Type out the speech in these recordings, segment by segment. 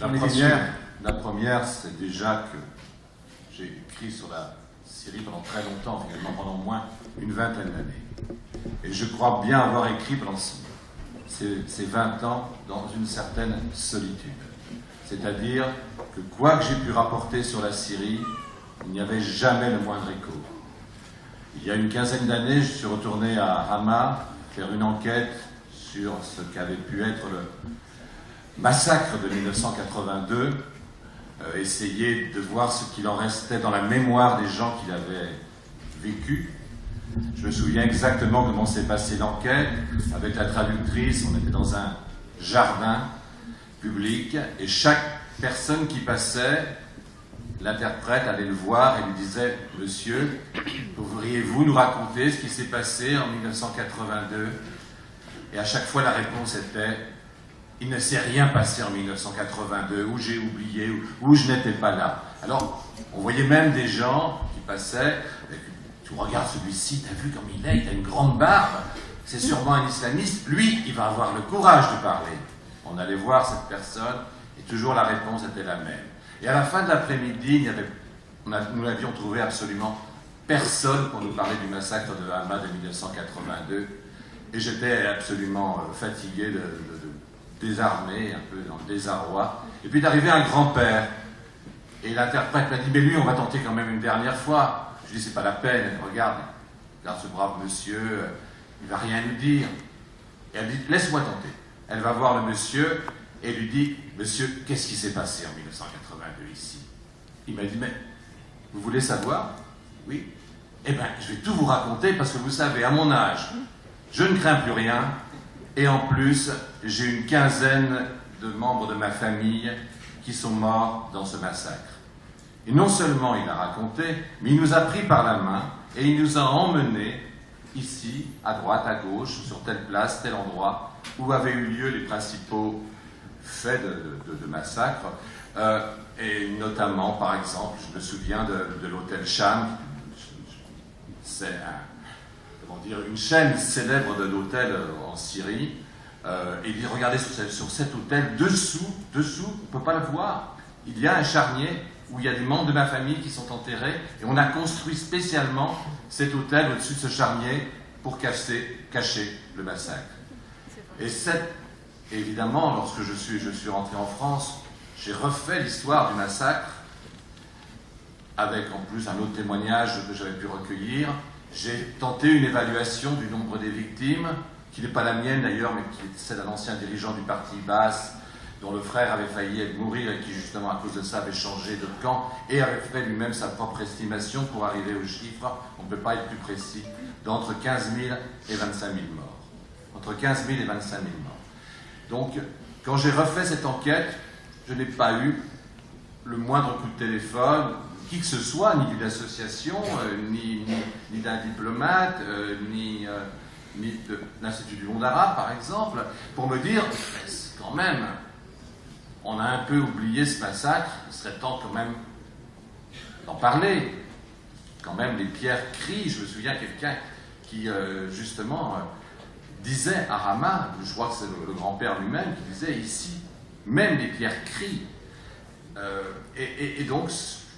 La première, c'est déjà que j'ai écrit sur la Syrie pendant très longtemps, finalement pendant au moins une vingtaine d'années. Et je crois bien avoir écrit pendant ces 20 ans dans une certaine solitude. C'est-à-dire que quoi que j'ai pu rapporter sur la Syrie, il n'y avait jamais le moindre écho. Il y a une quinzaine d'années, je suis retourné à Hama faire une enquête sur ce qu'avait pu être le massacre de 1982, essayer de voir ce qu'il en restait dans la mémoire des gens qui l'avaient vécu. Je me souviens exactement comment s'est passée l'enquête. Avec la traductrice, on était dans un jardin public et chaque personne qui passait, l'interprète allait le voir et lui disait « Monsieur, pourriez-vous nous raconter ce qui s'est passé en 1982 ?» Et à chaque fois, la réponse était « Il ne s'est rien passé en 1982, ou j'ai oublié, ou je n'étais pas là. » Alors, on voyait même des gens qui passaient, tu regardes celui-ci, t'as vu comme il est, il a une grande barbe, c'est sûrement un islamiste, lui, il va avoir le courage de parler. On allait voir cette personne, et toujours la réponse était la même. Et à la fin de l'après-midi, nous n'avions trouvé absolument personne pour nous parler du massacre de Hama de 1982, et j'étais absolument fatigué, désarmé, un peu dans le désarroi. Et puis d'arriver un grand-père, et l'interprète m'a dit « Mais lui, on va tenter quand même une dernière fois. » Je dis « C'est pas la peine, regarde ce brave monsieur, il va rien nous dire. » Et elle dit « Laisse-moi tenter. » Elle va voir le monsieur et lui dit « Monsieur, qu'est-ce qui s'est passé en 1982 ici ?» Il m'a dit « Mais vous voulez savoir ?»« Oui. » « Eh bien, je vais tout vous raconter parce que vous savez, à mon âge, je ne crains plus rien et en plus, j'ai une quinzaine de membres de ma famille qui sont morts dans ce massacre. » Et non seulement il a raconté, mais il nous a pris par la main et il nous a emmenés ici, à droite, à gauche, sur telle place, tel endroit, où avaient eu lieu les principaux faits de massacre. Et notamment, par exemple, je me souviens de l'hôtel Cham. C'est une chaîne célèbre de l'hôtel en Syrie. Et il dit, regardez sur cet hôtel, dessous, on ne peut pas le voir, il y a un charnier où il y a des membres de ma famille qui sont enterrés, et on a construit spécialement cet hôtel au-dessus de ce charnier pour cacher le massacre. Et évidemment, lorsque je suis rentré en France, j'ai refait l'histoire du massacre, avec en plus un autre témoignage que j'avais pu recueillir. J'ai tenté une évaluation du nombre des victimes, qui n'est pas la mienne d'ailleurs, mais qui est celle d'un ancien dirigeant du parti Baas, dont le frère avait failli mourir et qui justement à cause de ça avait changé de camp et avait fait lui-même sa propre estimation pour arriver au chiffre, on ne peut pas être plus précis, d'entre 15 000 et 25 000 morts. Entre 15 000 et 25 000 morts. Donc, quand j'ai refait cette enquête, je n'ai pas eu le moindre coup de téléphone, qui que ce soit, ni d'une association, ni d'un diplomate, ni de l'Institut du monde arabe, par exemple, pour me dire, quand même, on a un peu oublié ce massacre, il serait temps quand même d'en parler. Quand même, les pierres crient. Je me souviens quelqu'un qui, justement, disait à Hama, je crois que c'est le grand-père lui-même, qui disait ici, même les pierres crient. Et donc,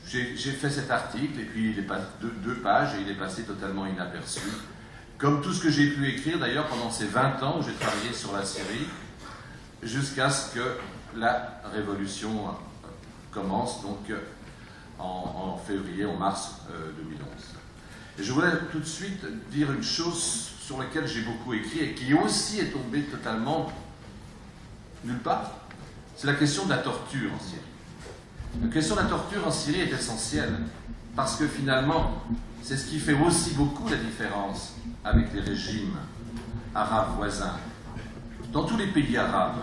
j'ai fait cet article, et puis il est passé 2 pages, et il est passé totalement inaperçu. Comme tout ce que j'ai pu écrire, d'ailleurs, pendant ces 20 ans où j'ai travaillé sur la Syrie, jusqu'à ce que la révolution commence, donc en février, en mars 2011. Et je voulais tout de suite dire une chose sur laquelle j'ai beaucoup écrit, et qui aussi est tombée totalement nulle part. C'est la question de la torture en Syrie. La question de la torture en Syrie est essentielle, parce que finalement, c'est ce qui fait aussi beaucoup la différence avec les régimes arabes voisins. Dans tous les pays arabes,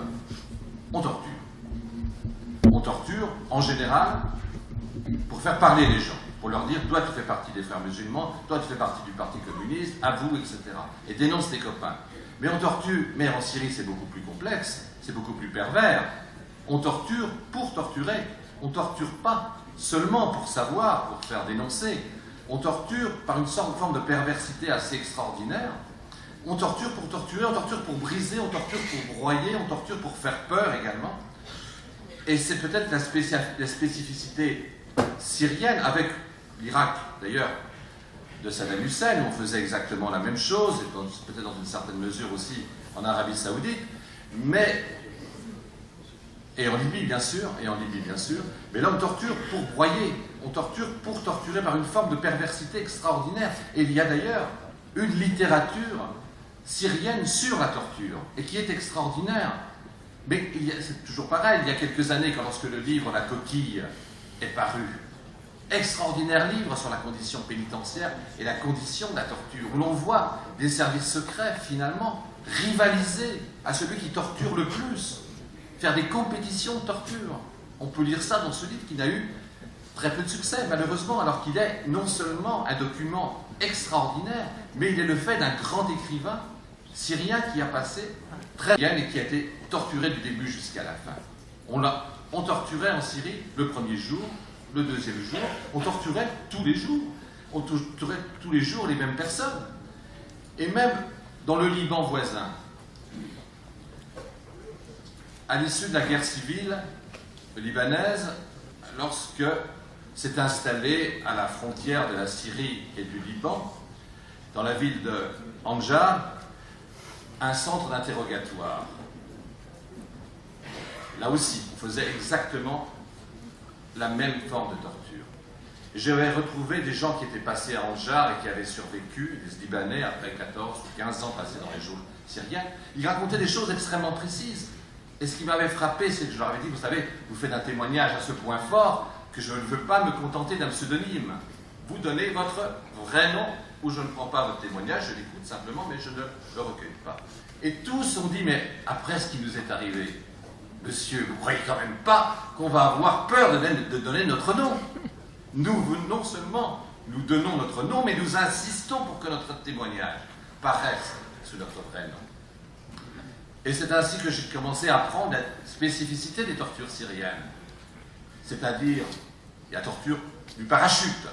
on torture. On torture, en général, pour faire parler les gens, pour leur dire « toi tu fais partie des frères musulmans, toi tu fais partie du parti communiste, à vous, etc. » et dénonce tes copains. Mais on torture, mais en Syrie c'est beaucoup plus complexe, c'est beaucoup plus pervers. On torture pour torturer. On ne torture pas seulement pour savoir, pour faire dénoncer. On torture par une forme de perversité assez extraordinaire. On torture pour torturer, on torture pour briser, on torture pour broyer, on torture pour faire peur également. Et c'est peut-être la spécificité syrienne, avec l'Irak d'ailleurs, de Saddam Hussein, où on faisait exactement la même chose, et peut-être dans une certaine mesure aussi en Arabie Saoudite, et en Libye bien sûr, mais là on torture pour broyer, on torture pour torturer par une forme de perversité extraordinaire. Et il y a d'ailleurs une littérature syrienne sur la torture, et qui est extraordinaire. Mais c'est toujours pareil, il y a quelques années, lorsque le livre La Coquille est paru, extraordinaire livre sur la condition pénitentiaire et la condition de la torture, où l'on voit des services secrets, finalement, rivaliser à celui qui torture le plus, faire des compétitions de torture. On peut lire ça dans ce livre qui n'a eu très peu de succès, malheureusement, alors qu'il est non seulement un document extraordinaire, mais il est le fait d'un grand écrivain syrien qui a passé très bien et qui a été torturé du début jusqu'à la fin. On torturait en Syrie le premier jour, le deuxième jour, on torturait tous les jours. On torturait tous les jours les mêmes personnes. Et même dans le Liban voisin, à l'issue de la guerre civile libanaise, lorsque s'est installé à la frontière de la Syrie et du Liban, dans la ville de Anjar, un centre d'interrogatoire. Là aussi, on faisait exactement la même forme de torture. J'avais retrouvé des gens qui étaient passés à Anjar et qui avaient survécu, des Libanais, après 14 ou 15 ans passés dans les geôles syriennes. Ils racontaient des choses extrêmement précises. Et ce qui m'avait frappé, c'est que je leur avais dit, vous savez, vous faites un témoignage à ce point fort que je ne veux pas me contenter d'un pseudonyme. Vous donnez votre vrai nom, ou je ne prends pas votre témoignage, je l'écoute simplement, mais je ne le recueille pas. Et tous ont dit, mais après ce qui nous est arrivé, monsieur, vous ne croyez quand même pas qu'on va avoir peur de donner notre nom? Nous, non seulement nous donnons notre nom, mais nous insistons pour que notre témoignage paraisse sous notre vrai nom. Et c'est ainsi que j'ai commencé à apprendre la spécificité des tortures syriennes. C'est-à-dire la torture du parachute,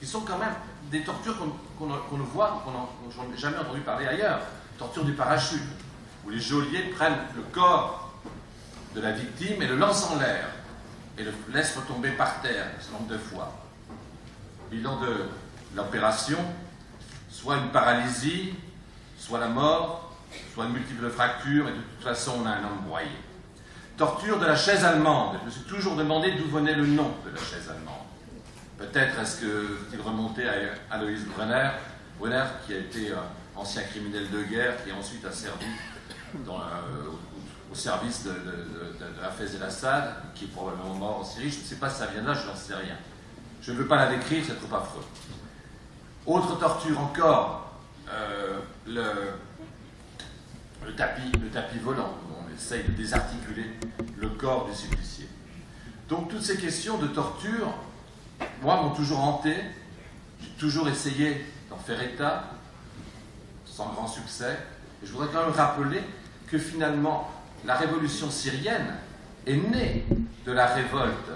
qui sont quand même des tortures qu'on ne voit, qu'on n'a jamais entendu parler ailleurs. Torture du parachute, où les geôliers prennent le corps de la victime et le lancent en l'air, et le laissent retomber par terre un certain nombre de fois. Bilan de l'opération, soit une paralysie, soit la mort, soit une multiple fracture, et de toute façon on a un homme broyé. Torture de la chaise allemande. Je me suis toujours demandé d'où venait le nom de la chaise allemande. Peut-être est-ce qu'il remontait à Alois Brunner, qui a été ancien criminel de guerre, qui ensuite a servi au service de Hafez el-Assad, qui est probablement mort en Syrie. Je ne sais pas si ça vient de là, je n'en sais rien. Je ne veux pas la décrire, c'est trop affreux. Autre torture encore, le tapis volant, où on essaye de désarticuler le corps du supplicié. Donc toutes ces questions de torture, moi, m'ont toujours hanté. J'ai toujours essayé d'en faire état, sans grand succès. Et je voudrais quand même rappeler que finalement, la révolution syrienne est née de la révolte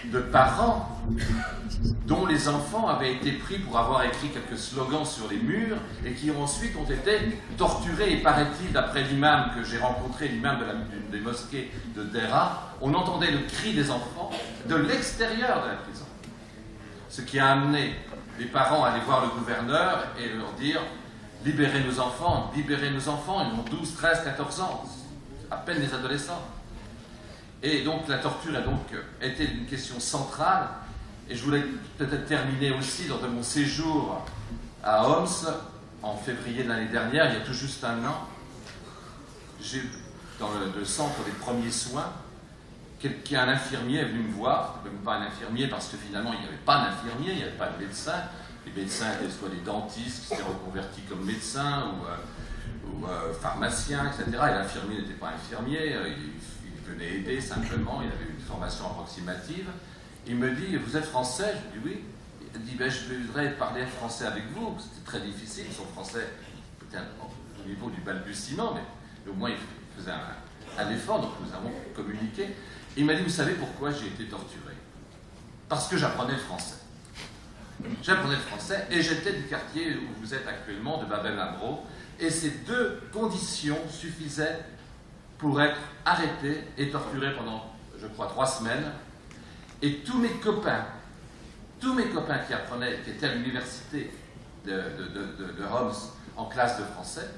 de parents dont les enfants avaient été pris pour avoir écrit quelques slogans sur les murs et qui ensuite ont été torturés. Et paraît-il, d'après l'imam que j'ai rencontré, l'imam d'une des mosquées de Dera, on entendait le cri des enfants de l'extérieur de la prison. Ce qui a amené les parents à aller voir le gouverneur et leur dire « Libérez nos enfants, libérez nos enfants ». Ils ont 12, 13, 14 ans, à peine des adolescents. Et donc la torture a donc été une question centrale. Et je voulais peut-être terminer aussi lors de mon séjour à Homs, en février de l'année dernière, il y a tout juste un an. J'ai, dans le centre des premiers soins, un infirmier est venu me voir, même pas un infirmier parce que finalement il n'y avait pas d'infirmier, il n'y avait pas de médecin. Les médecins étaient soit des dentistes qui s'étaient reconvertis comme médecins ou pharmaciens, etc. Et l'infirmier n'était pas infirmier, il venait aider simplement, il avait une formation approximative. Il me dit, vous êtes français? Je dis oui. Il dit, je voudrais parler français avec vous. C'était très difficile, son français était au niveau du balbutiement, mais au moins il faisait un effort, donc nous avons communiqué. Il m'a dit, vous savez pourquoi j'ai été torturé? Parce que j'apprenais le français. J'apprenais le français et j'étais du quartier où vous êtes actuellement, de Bab el-Amro, et ces deux conditions suffisaient pour être arrêté et torturé pendant je crois, 3 semaines, et tous mes copains qui apprenaient, qui étaient à l'université de Homs en classe de français,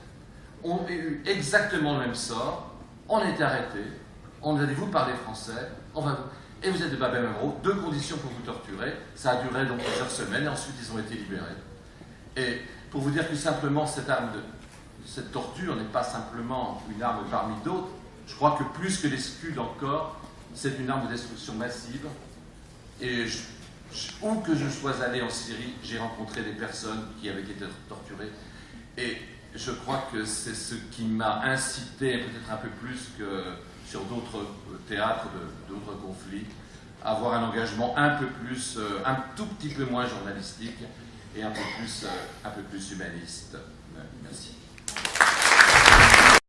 ont eu exactement le même sort. On a été arrêtés, on nous a dit vous parlez français, et vous êtes de Babel-Memro, 2 conditions pour vous torturer. Ça a duré donc plusieurs semaines et ensuite ils ont été libérés. Et pour vous dire que simplement cette torture n'est pas simplement une arme parmi d'autres, je crois que plus que les scuds encore, c'est une arme de destruction massive. Et où que je sois allé en Syrie, j'ai rencontré des personnes qui avaient été torturées. Et je crois que c'est ce qui m'a incité, peut-être un peu plus que sur d'autres théâtres, d'autres conflits, à avoir un engagement un tout petit peu moins journalistique et un peu plus humaniste. Merci.